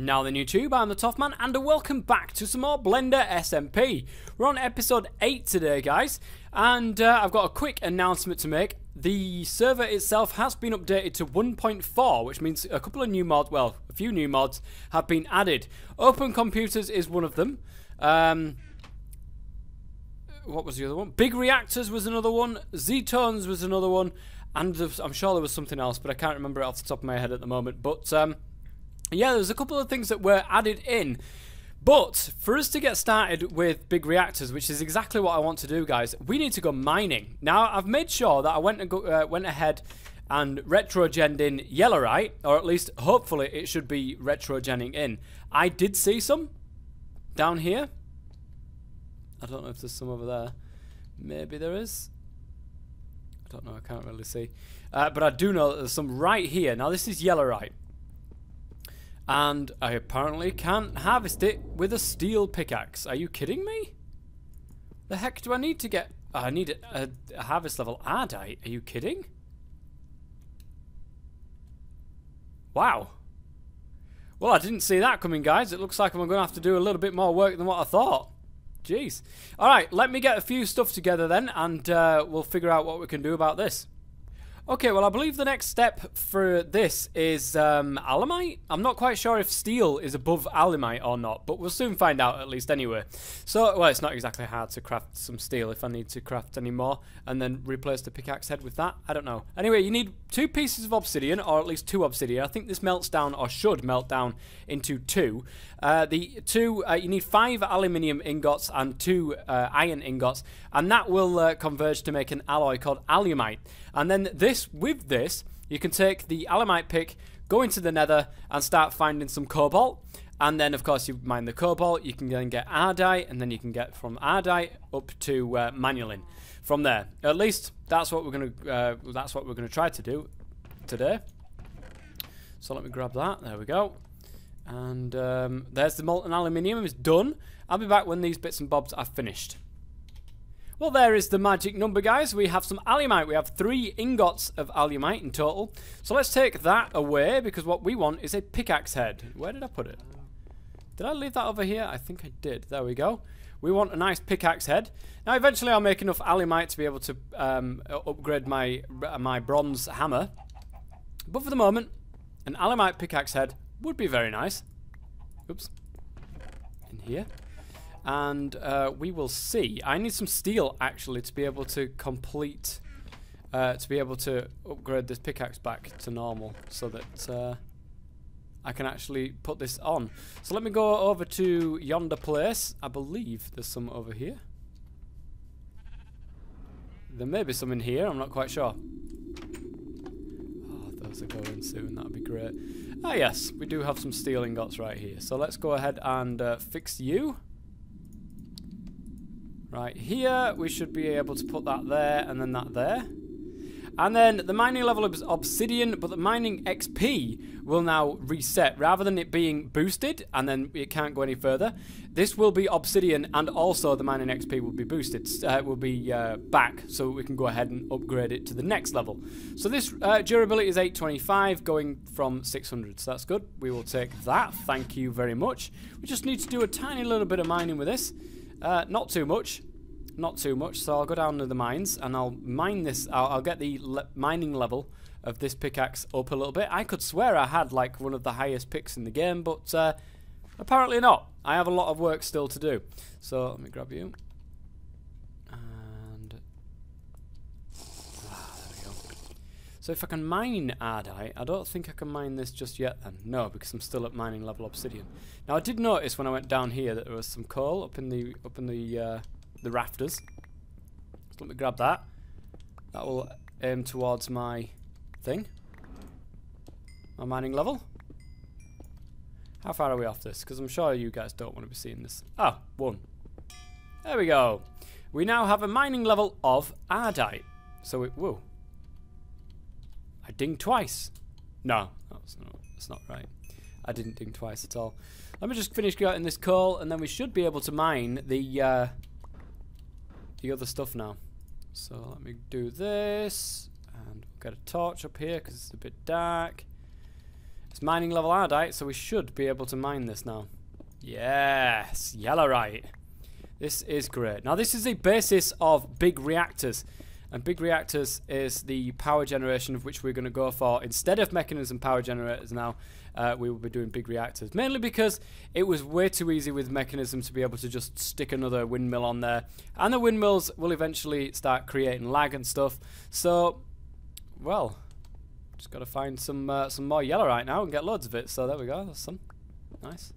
Now then YouTube, I'm the TOFF man and welcome back to some more BlenderSMP. We're on episode 8 today guys, and I've got a quick announcement to make. The server itself has been updated to 1.4, which means a couple of new mods, well, a few new mods have been added. Open Computers is one of them. What was the other one? Big Reactors was another one. Z-Tones was another one. And I'm sure there was something else, but I can't remember it off the top of my head at the moment. But yeah, there's a couple of things that were added in. But for us to get started with Big Reactors, which is exactly what I want to do, guys, we need to go mining. Now, I've made sure that I went ahead and retro-genned in Yellowite, or at least, hopefully, it should be retro-genning in. I did see some down here. I don't know if there's some over there. Maybe there is. I don't know, I can't really see. But I do know that there's some right here. Now, this is Yellowite. And I apparently can't harvest it with a steel pickaxe. Are you kidding me? The heck do I need to get? I need a harvest level Ardite. Are you kidding? Wow. Well, I didn't see that coming, guys. It looks like I'm going to have to do a little bit more work than what I thought. Jeez. Alright, let me get a few stuff together then, and we'll figure out what we can do about this. Okay, well, I believe the next step for this is alumite. I'm not quite sure if steel is above alumite or not, but we'll soon find out at least anyway. So, well, it's not exactly hard to craft some steel if I need to craft any more, and then replace the pickaxe head with that. I don't know. Anyway, you need 2 pieces of obsidian, or at least 2 obsidian. I think this melts down, or should melt down, into 2. You need 5 aluminium ingots and 2 iron ingots, and that will converge to make an alloy called alumite. And then with this, you can take the alumite pick, go into the nether, and start finding some cobalt. And then, of course, you mine the cobalt. You can then get ardite, and then you can get from ardite up to manulin. From there, at least that's what we're gonna try to do today. So let me grab that. There we go. And there's the molten aluminium. It's done. I'll be back when these bits and bobs are finished. Well, there is the magic number, guys. We have some alumite. We have 3 ingots of alumite in total. So let's take that away, because what we want is a pickaxe head. Where did I put it? Did I leave that over here? I think I did. There we go. We want a nice pickaxe head. Now, eventually I'll make enough alumite to be able to upgrade my bronze hammer. But for the moment, an alumite pickaxe head would be very nice. Oops. In here. And we will see. I need some steel actually to be able to complete, to be able to upgrade this pickaxe back to normal, so that I can actually put this on. So let me go over to yonder place. I believe there's some over here. There may be some in here. I'm not quite sure. Oh, those are going soon. That'd be great. Ah, yes, we do have some steel ingots right here. So let's go ahead and fix you. Right here, we should be able to put that there, and then that there. And then the mining level is obsidian, but the mining XP will now reset. Rather than it being boosted, and then it can't go any further, this will be obsidian, and also the mining XP will be boosted. It will be back, so we can go ahead and upgrade it to the next level. So this durability is 825, going from 600, so that's good. We will take that, thank you very much. We just need to do a tiny little bit of mining with this. Not too much, so I'll go down to the mines and I'll mine this. I'll get the mining level of this pickaxe up a little bit. I could swear I had like one of the highest picks in the game, but apparently not. I have a lot of work still to do. So let me grab you. And there we go. So if I can mine ardite, I don't think I can mine this just yet then. No, because I'm still at mining level obsidian. Now I did notice when I went down here that there was some coal up in the rafters. So let me grab that. That will aim towards my thing. My mining level. How far are we off this? Because I'm sure you guys don't want to be seeing this. Ah, 1. There we go. We now have a mining level of ardite. So whoa. I dinged twice. No, that's not right. I didn't ding twice at all. Let me just finish getting this coal, and then we should be able to mine the other stuff now. So let me do this, and we'll get a torch up here because it's a bit dark. It's mining level Ardite, so we should be able to mine this now. Yes, yellowite. This is great. Now this is the basis of big reactors. And big reactors is the power generation of which we're going to go for. Instead of mechanism power generators now, we will be doing big reactors. Mainly because it was way too easy with mechanism to be able to just stick another windmill on there. And the windmills will eventually start creating lag and stuff. So, well, just got to find some more yellowite now and get loads of it. So there we go. That's some. Nice.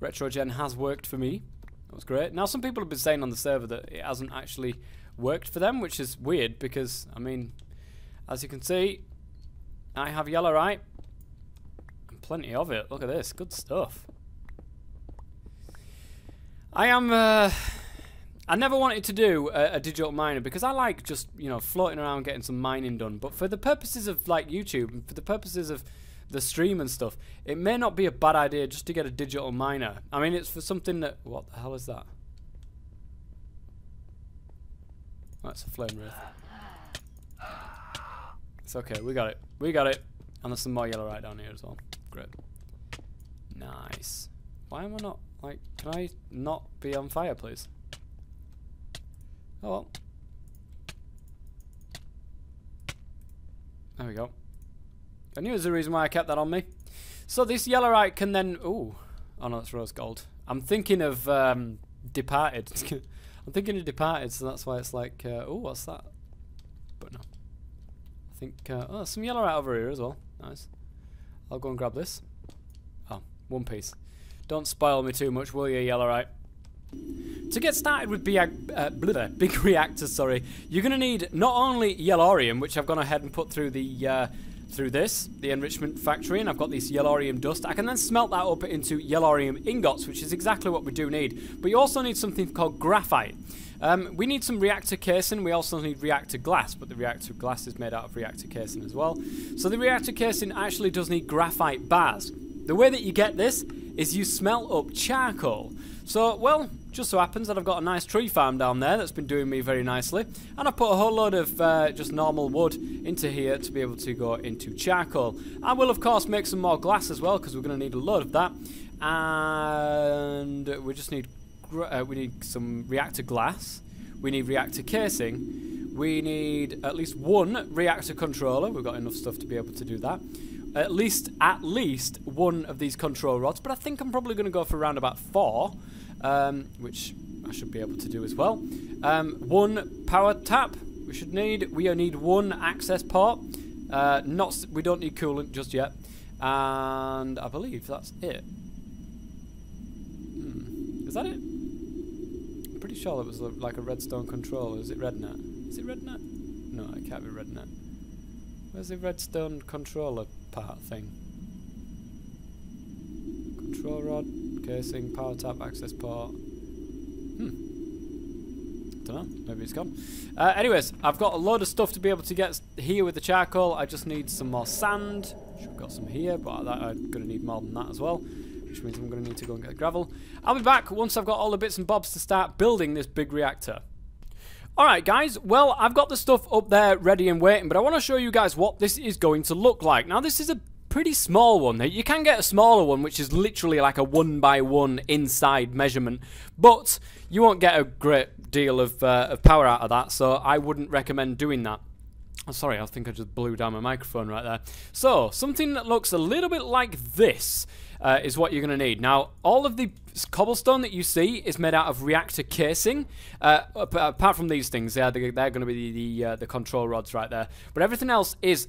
Retrogen has worked for me. That was great. Now some people have been saying on the server that it hasn't actually worked for them, which is weird because, I mean, as you can see, I have yellowite and plenty of it. Look at this, good stuff. I never wanted to do a digital miner because I like just, you know, floating around getting some mining done, but for the purposes of like YouTube and for the purposes of the stream and stuff, it may not be a bad idea just to get a digital miner. I mean, it's for something that, what the hell is that? That's a flame wraith. It's okay, we got it. We got it. And there's some more yellowite down here as well. Great. Nice. Why am I not, like, can I not be on fire, please? Oh well. There we go. I knew there was a reason why I kept that on me. So this yellowite can then, ooh. Oh no, that's rose gold. I'm thinking of Departed. I'm thinking of Departed, so that's why it's like, oh, what's that? But no. I think, oh, some yellowite over here as well. Nice. I'll go and grab this. Oh, one piece. Don't spoil me too much, will you, yellowite? To get started with big reactors, sorry, you're going to need not only yellorium, which I've gone ahead and put through the the enrichment factory, and I've got this yellorium dust. I can then smelt that up into yellorium ingots, which is exactly what we do need. But you also need something called graphite. We need some reactor casing. We also need reactor glass, but the reactor glass is made out of reactor casing as well. So the reactor casing actually does need graphite bars. The way that you get this is you smelt up charcoal. So, well, just so happens that I've got a nice tree farm down there that's been doing me very nicely, and I've put a whole load of just normal wood into here to be able to go into charcoal. I will of course make some more glass as well because we're going to need a load of that, and we just need some reactor glass, we need reactor casing, we need at least one reactor controller. We've got enough stuff to be able to do that. At least one of these control rods, but I think I'm probably going to go for around about 4. Which I should be able to do as well. One power tap we need one access port. We don't need coolant just yet, and I believe that's it. Is that it? I'm pretty sure it was like a redstone controller. Is it rednet? Is it rednet? No, it can't be rednet. Where's the redstone controller part thing? Control rod, casing, power tap, access port. Don't know, maybe it's gone. Anyways, I've got a load of stuff to be able to get here with the charcoal. I just need some more sand, which I've got some here, but I'm going to need more than that as well, which means I'm going to need to go and get gravel. I'll be back once I've got all the bits and bobs to start building this big reactor. Alright guys, well, I've got the stuff up there ready and waiting, but I want to show you guys what this is going to look like. Now, this is a pretty small one. You can get a smaller one, which is literally like a 1x1 inside measurement, but you won't get a great deal of power out of that, so I wouldn't recommend doing that. Oh, sorry, I think I just blew down my microphone right there. So, something that looks a little bit like this is what you're going to need. Now, all of the cobblestone that you see is made out of reactor casing. Apart from these things, they're going to be the control rods right there. But everything else is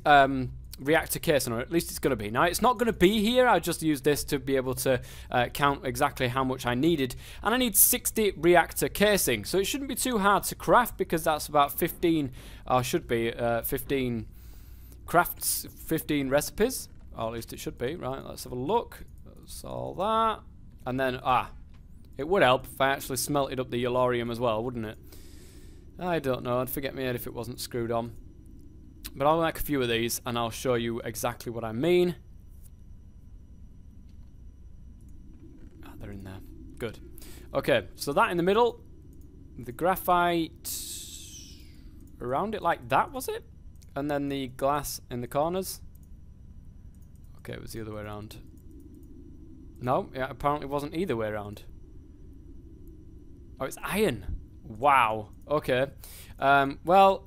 reactor casing, or at least it's going to be. Now, it's not going to be here. I just used this to be able to count exactly how much I needed. And I need 60 reactor casing. So it shouldn't be too hard to craft because that's about 15, or should be 15 crafts, 15 recipes. Or at least it should be. Right, let's have a look. That's all that. And then, it would help if I actually smelted up the yellorium as well, wouldn't it? I don't know. I'd forget my head if it wasn't screwed on. But I'll make a few of these and I'll show you exactly what I mean. They're in there. Good. Okay, so that in the middle. The graphite around it like that, was it? And then the glass in the corners. Okay, it was the other way around. No, it apparently wasn't either way around. Oh, it's iron. Wow. Okay. Well,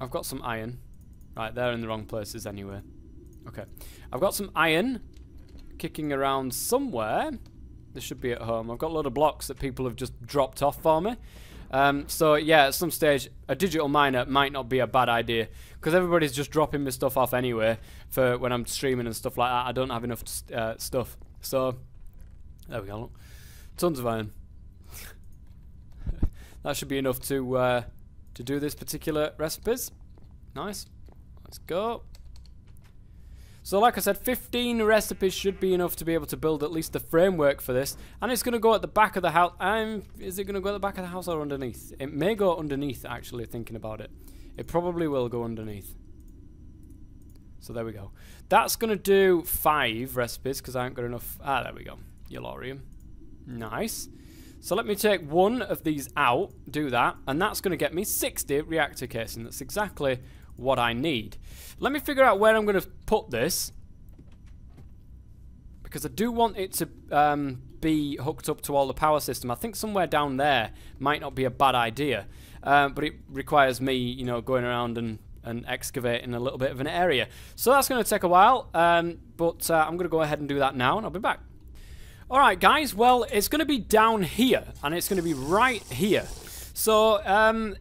I've got some iron. Right, they're in the wrong places anyway. Okay. I've got some iron kicking around somewhere. This should be at home. I've got a lot of blocks that people have just dropped off for me. So yeah, at some stage, a digital miner might not be a bad idea because everybody's just dropping me stuff off anyway for when I'm streaming and stuff like that. I don't have enough stuff. So there we go. Look. Tons of iron. That should be enough to do this particular recipes. Nice. Let's go. So like I said, 15 recipes should be enough to be able to build at least the framework for this. And it's going to go at the back of the house. Is it going to go at the back of the house or underneath? It may go underneath, actually, thinking about it. It probably will go underneath. So there we go. That's going to do 5 recipes because I haven't got enough. Ah, there we go. Yellorium. Nice. So let me take one of these out, do that, and that's going to get me 60 reactor casing. That's exactly what I need. Let me figure out where I'm going to put this, because I do want it to be hooked up to all the power system. I think somewhere down there might not be a bad idea, but it requires me, you know, going around and excavating a little bit of an area. So that's going to take a while, but I'm going to go ahead and do that now, and I'll be back. Alright guys, well, it's going to be down here, and it's going to be right here. So,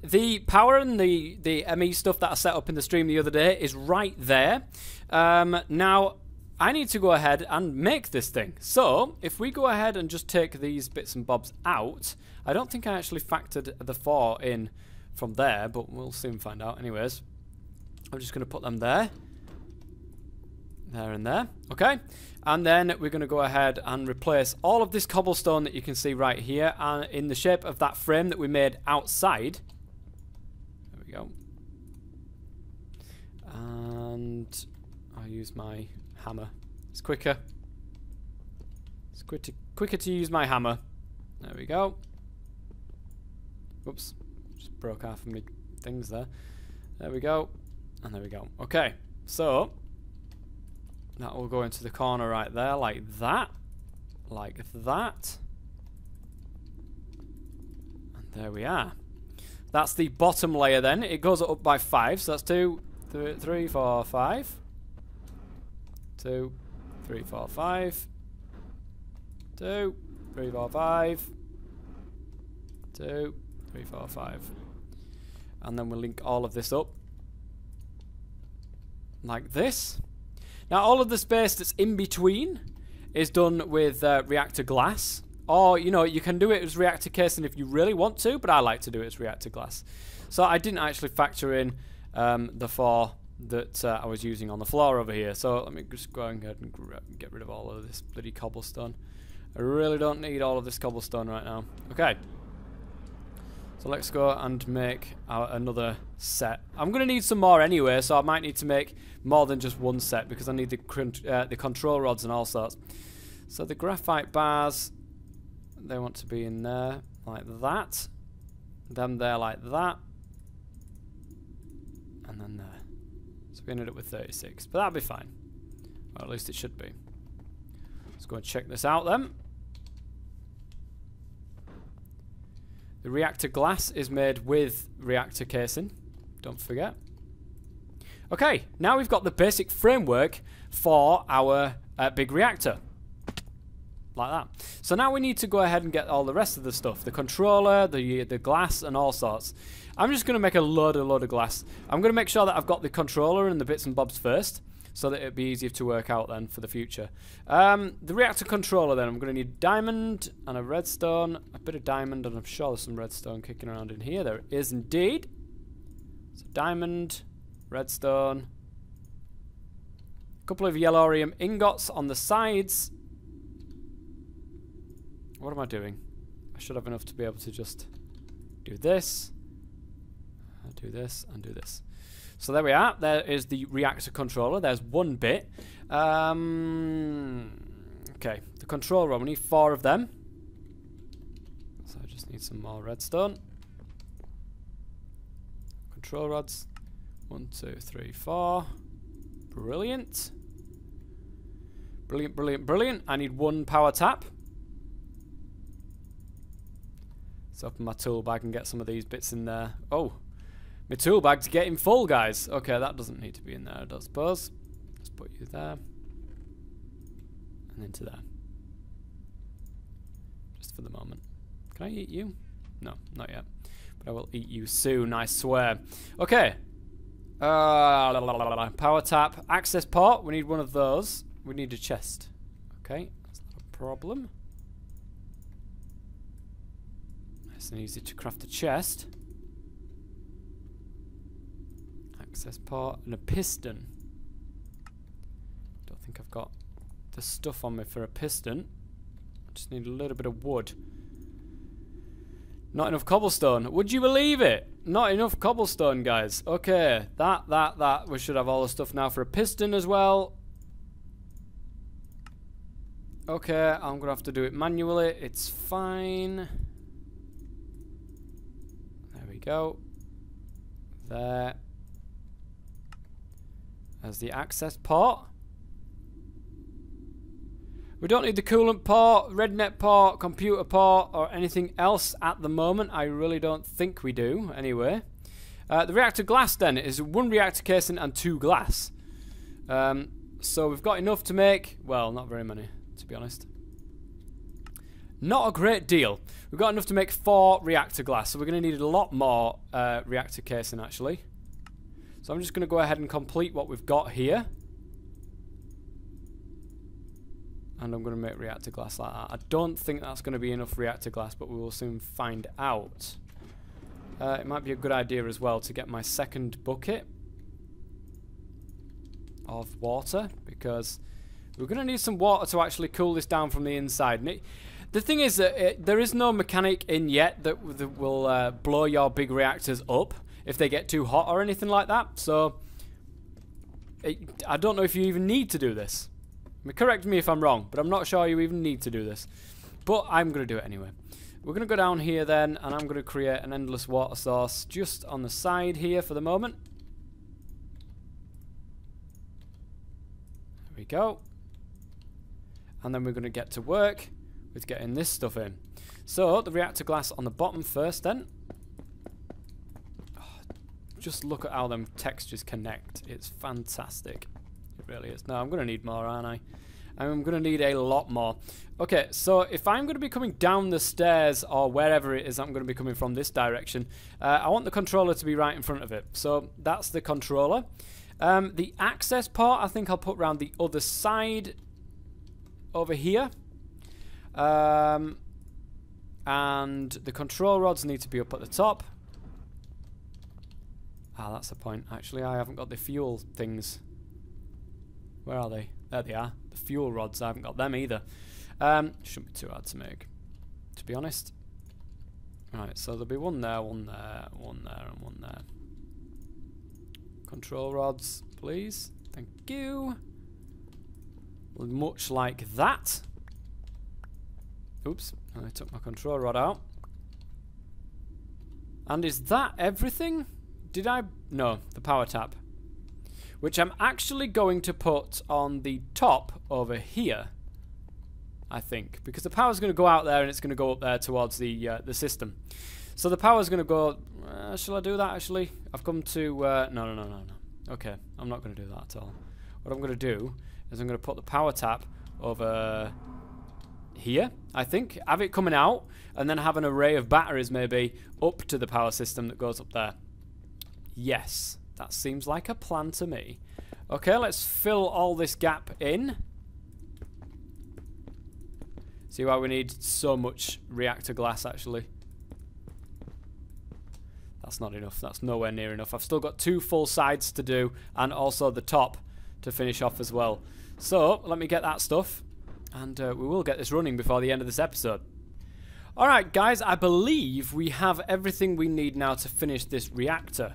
the power and the ME stuff that I set up in the stream the other day is right there. Now, I need to go ahead and make this thing. So, if we go ahead and just take these bits and bobs out, I don't think I actually factored the 4 in from there, but we'll soon find out anyways. I'm just going to put them there. There and there. Okay. And then we're going to go ahead and replace all of this cobblestone that you can see right here in the shape of that frame that we made outside. There we go. And I'll use my hammer. It's quicker. It's quicker to use my hammer. There we go. Oops. Just broke half of my things there. There we go. And there we go. Okay. So that will go into the corner right there, like that. Like that. And there we are. That's the bottom layer then. It goes up by 5, so that's 2, 3, 4, 5. 2, 3, 4, 5. 2, 3, 4, 5. 2, 3, 4, 5. And then we'll link all of this up. Like this. Now all of the space that's in between is done with reactor glass, or you know, you can do it as reactor casing if you really want to, but I like to do it as reactor glass. So I didn't actually factor in the 4 that I was using on the floor over here. So let me just go ahead and get rid of all of this bloody cobblestone. I really don't need all of this cobblestone right now. Okay. So let's go and make another set. I'm going to need some more anyway, so I might need to make more than just one set because I need the control rods and all sorts. So the graphite bars, they want to be in there like that. Them there like that. And then there. So we ended up with 36, but that'll be fine. Or at least it should be. Let's go and check this out then. The reactor glass is made with reactor casing. Don't forget. Okay, now we've got the basic framework for our big reactor. Like that. So now we need to go ahead and get all the rest of the stuff. The controller, the glass, and all sorts. I'm just going to make a load of glass. I'm going to make sure that I've got the controller and the bits and bobs first, so that it'd be easier to work out then for the future. The reactor controller then, I'm going to need diamond and a redstone, a bit of diamond, and I'm sure there's some redstone kicking around in here. There is indeed. So diamond, redstone, a couple of yellorium ingots on the sides. What am I doing? I should have enough to be able to just do this, do this, and do this. So there we are. There is the reactor controller. There's one bit. Okay, the control rod. We need 4 of them. So I just need some more redstone. Control rods. 1, 2, 3, 4. Brilliant. Brilliant, brilliant, brilliant. I need one power tap. Let's open my tool bag and get some of these bits in there. Oh, my tool bag's getting full, guys. Okay, that doesn't need to be in there, I don't suppose. Let's put you there. And into there. Just for the moment. Can I eat you? No, not yet. But I will eat you soon, I swear. Okay. Power tap. Access port. We need one of those. We need a chest. Okay, that's not a problem. Nice and easy to craft a chest. Access port and a piston. Don't think I've got the stuff on me for a piston. I just need a little bit of wood. Not enough cobblestone. Would you believe it? Not enough cobblestone, guys. Okay, that. We should have all the stuff now for a piston as well. Okay, I'm gonna have to do it manually. It's fine. There we go. There. There's the access port. We don't need the coolant port, rednet port, computer port, or anything else at the moment. I really don't think we do, anyway. The reactor glass, then, is 1 reactor casing and 2 glass. So we've got enough to make... Well, not very many, to be honest. Not a great deal. We've got enough to make 4 reactor glass, so we're going to need a lot more reactor casing, actually. So I'm just going to go ahead and complete what we've got here. And I'm going to make reactor glass like that. I don't think that's going to be enough reactor glass, but we will soon find out. It might be a good idea as well to get my second bucket of water, because we're going to need some water to actually cool this down from the inside. And the thing is that there is no mechanic in yet that will blow your big reactors up if they get too hot or anything like that. So I don't know if you even need to do this. Correct me if I'm wrong, but I'm not sure you even need to do this. But I'm going to do it anyway. We're going to go down here then, and I'm going to create an endless water source just on the side here for the moment. There we go. And then we're going to get to work with getting this stuff in. So, the reactor glass on the bottom first then. Oh, just look at how them textures connect. It's fantastic. It really is. No, I'm going to need more, aren't I? I'm going to need a lot more. Okay, so if I'm going to be coming down the stairs or wherever it is I'm going to be coming from this direction, I want the controller to be right in front of it. So that's the controller. The access port I think I'll put around the other side over here. And the control rods need to be up at the top. Ah, that's the point. Actually, I haven't got the fuel things. Where are they? There they are. The fuel rods, I haven't got them either. Shouldn't be too hard to make, to be honest. Right, so there'll be one there, one there, one there, and one there. Control rods, please. Thank you. Much like that. Oops, I took my control rod out. And is that everything? Did I... No, the power tap. Which I'm actually going to put on the top over here, I think, because the power's going to go out there and it's going to go up there towards the system. So the power's going to go... shall I do that, actually? I've come to... No. Okay, I'm not going to do that at all. What I'm going to do is I'm going to put the power tap over here, I think. Have it coming out, and then have an array of batteries, maybe, up to the power system that goes up there. Yes. That seems like a plan to me. Okay, let's fill all this gap in. See why we need so much reactor glass, actually. That's not enough. That's nowhere near enough. I've still got 2 full sides to do, and also the top to finish off as well. So, let me get that stuff, and we will get this running before the end of this episode. Alright, guys, I believe we have everything we need now to finish this reactor.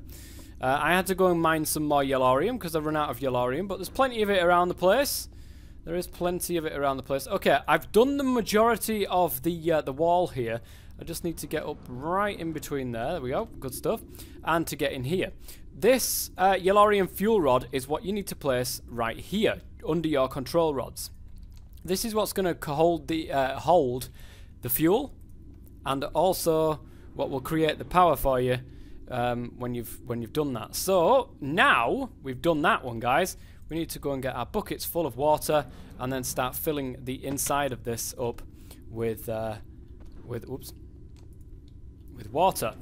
I had to go and mine some more yellorium because I've run out of yellorium, but there's plenty of it around the place. There is plenty of it around the place. Okay, I've done the majority of the wall here. I just need to get up right in between there. There we go. Good stuff. And to get in here. this Yellorium fuel rod is what you need to place right here, under your control rods. This is what's going to hold the fuel, and also what will create the power for you when you've done that. So now we've done that one, guys. We need to go and get our buckets full of water, and then start filling the inside of this up with water.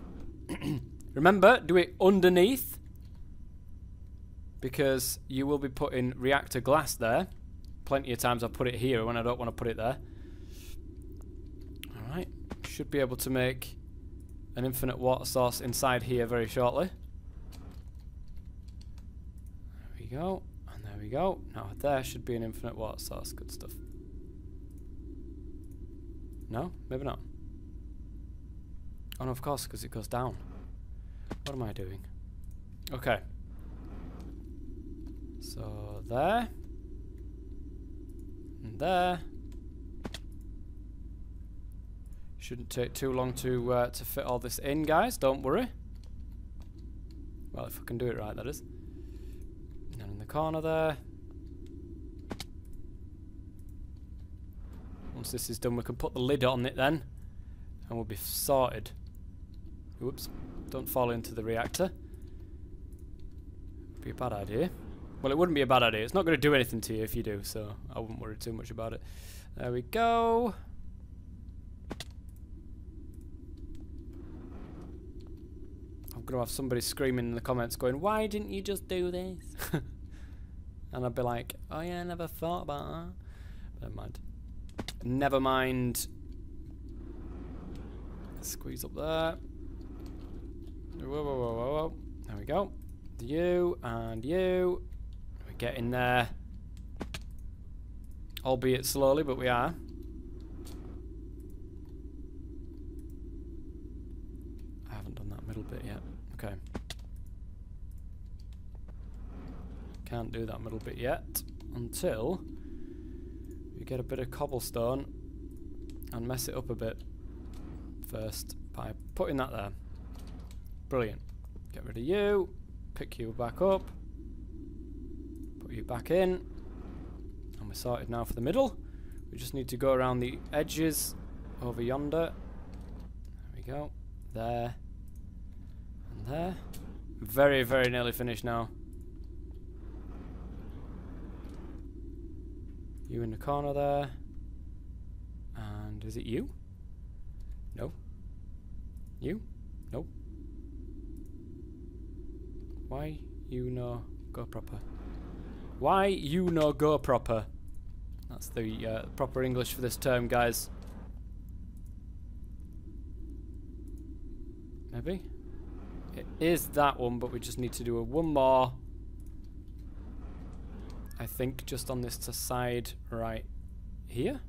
Remember, do it underneath, because you will be putting reactor glass there. Plenty of times I've put it here when I don't want to put it there. Alright, should be able to make an infinite water source inside here very shortly. There we go, and there we go. Now there should be an infinite water source. Good stuff. No? Maybe not. Oh no, of course, because it goes down. What am I doing? Okay. So there. And there. Shouldn't take too long to fit all this in, guys. Don't worry. Well, if I can do it right, that is. And in the corner there. Once this is done, we can put the lid on it then, and we'll be sorted. Oops! Don't fall into the reactor. Would be a bad idea. Well, it wouldn't be a bad idea. It's not going to do anything to you if you do, so I wouldn't worry too much about it. There we go. I'm going to have somebody screaming in the comments going, "Why didn't you just do this?" And I'd be like, "Oh yeah, I never thought about that." Never mind. Never mind. Squeeze up there. Whoa, whoa, whoa, whoa, whoa. There we go. You and you. We get in there. Albeit slowly, but we are. I haven't done that middle bit yet. Okay. Can't do that middle bit yet until we get a bit of cobblestone and mess it up a bit first by putting that there. Brilliant. Get rid of you. Pick you back up. Put you back in. And we're sorted now for the middle. We just need to go around the edges over yonder. There we go. There. And there. Very, very nearly finished now. You in the corner there. And is it you? No. You? Nope. Why you no go proper? Why you no go proper? That's the proper English for this term, guys. Maybe? It is that one, but we just need to do one more. I think just on this side right here.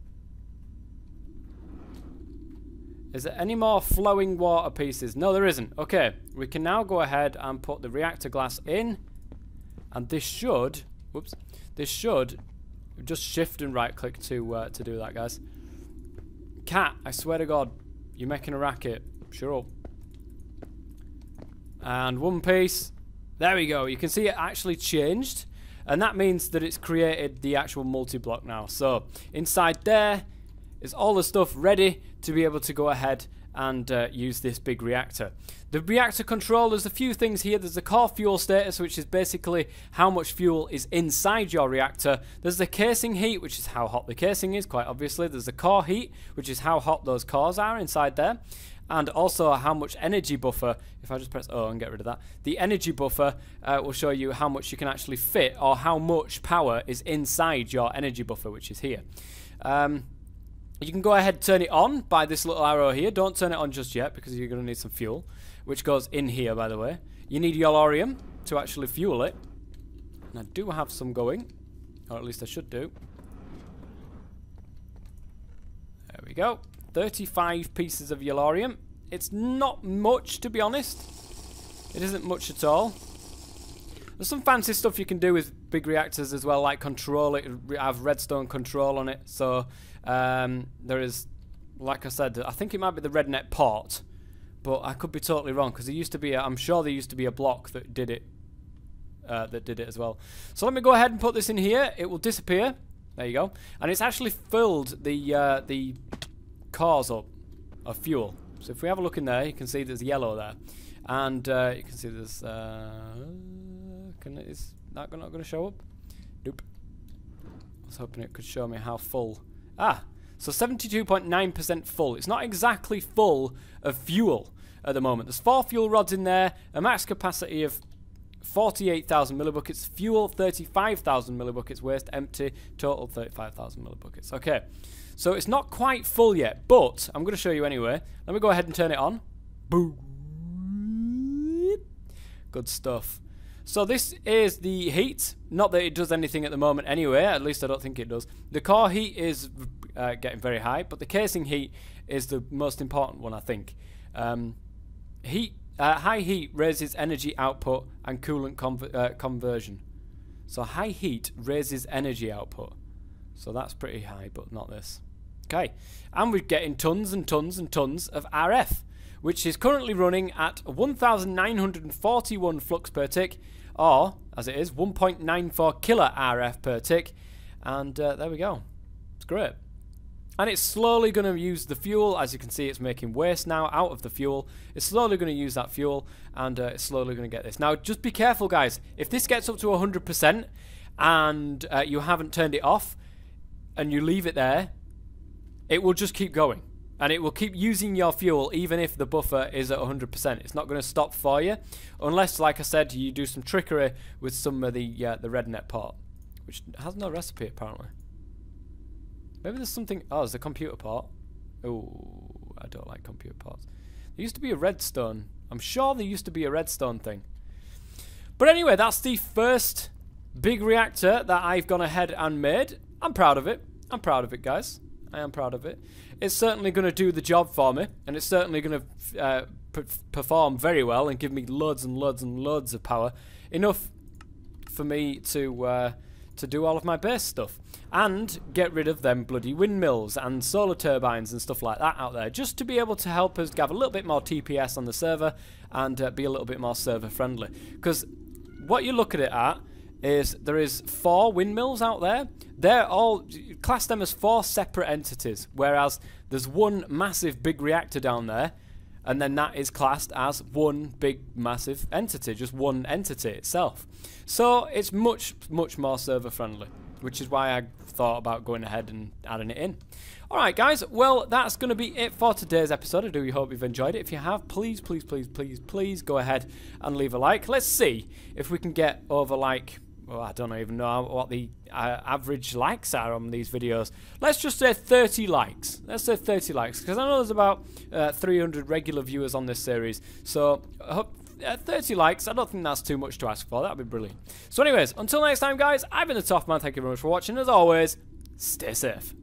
Is there any more flowing water pieces? No, there isn't. Okay, we can now go ahead and put the reactor glass in, and this should, whoops, this should just shift and right click to do that, guys. Cat, I swear to God, you're making a racket. Sure up. And one piece. There we go. You can see it actually changed, and that means that it's created the actual multi-block now. So inside there is all the stuff ready to be able to go ahead and use this big reactor. The reactor control, there's a few things here. There's the core fuel status, which is basically how much fuel is inside your reactor. There's the casing heat, which is how hot the casing is, quite obviously. There's the core heat, which is how hot those cores are inside there. And also how much energy buffer, if I just press O and get rid of that, the energy buffer will show you how much you can actually fit, or how much power is inside your energy buffer, which is here. You can go ahead and turn it on by this little arrow here. Don't turn it on just yet, because you're going to need some fuel, which goes in here, by the way. You need Yellorium to actually fuel it. And I do have some going, or at least I should do. There we go. 35 pieces of Yellorium. It's not much, to be honest. It isn't much at all. There's some fancy stuff you can do with big reactors as well, like control it, have redstone control on it. So there is, like I said, I think it might be the rednet port, but I could be totally wrong because there used to be I'm sure there used to be a block that did it as well. So let me go ahead and put this in here. It will disappear. There you go. And it's actually filled the cars up of fuel. So if we have a look in there, you can see there's yellow there, and you can see there's is that not going to show up? Nope. I was hoping it could show me how full. So 72.9% full. It's not exactly full of fuel at the moment. There's 4 fuel rods in there, a max capacity of 48,000 millibuckets, fuel 35,000 millibuckets, waste empty, total 35,000 millibuckets. Okay, so it's not quite full yet, but I'm going to show you anyway. Let me go ahead and turn it on. Boom. Good stuff. So this is the heat. Not that it does anything at the moment anyway, at least I don't think it does. The core heat is getting very high, but the casing heat is the most important one, I think. High heat raises energy output and coolant conversion. So high heat raises energy output. So that's pretty high, but not this. Okay, and we're getting tons and tons and tons of RF, which is currently running at 1,941 flux per tick, or, as it is, 1.94 kilo RF per tick. And there we go. It's great. And it's slowly going to use the fuel. As you can see, it's making waste now out of the fuel. It's slowly going to use that fuel, and it's slowly going to get this. Now, just be careful, guys. If this gets up to 100% and you haven't turned it off, and you leave it there, it will just keep going. And it will keep using your fuel even if the buffer is at 100%. It's not going to stop for you, unless, like I said, you do some trickery with some of the rednet part, which has no recipe apparently. Maybe there's something. Oh, there's a computer part. Oh, I don't like computer parts. There used to be a redstone. I'm sure there used to be a redstone thing. But anyway, that's the first big reactor that I've gone ahead and made. I'm proud of it. I'm proud of it, guys. I am proud of it. It's certainly going to do the job for me, and it's certainly going to perform very well and give me loads and loads and loads of power. Enough for me to do all of my base stuff and get rid of them bloody windmills and solar turbines and stuff like that out there, just to be able to help us have a little bit more TPS on the server and be a little bit more server friendly. Because what you look at it at is there is 4 windmills out there. They're all, class them as 4 separate entities, whereas there's one massive big reactor down there, and then that is classed as one big massive entity, just one entity itself. So it's much, much more server friendly, which is why I thought about going ahead and adding it in. Alright guys, well that's going to be it for today's episode. I do hope you've enjoyed it. If you have, please, please, please, please, please go ahead and leave a like. Let's see if we can get over like, well, I don't even know what the average likes are on these videos. Let's just say 30 likes. Let's say 30 likes, because I know there's about 300 regular viewers on this series. So 30 likes, I don't think that's too much to ask for. That'd be brilliant. So anyways, until next time guys, I've been the TOFF man. Thank you very much for watching. As always, stay safe.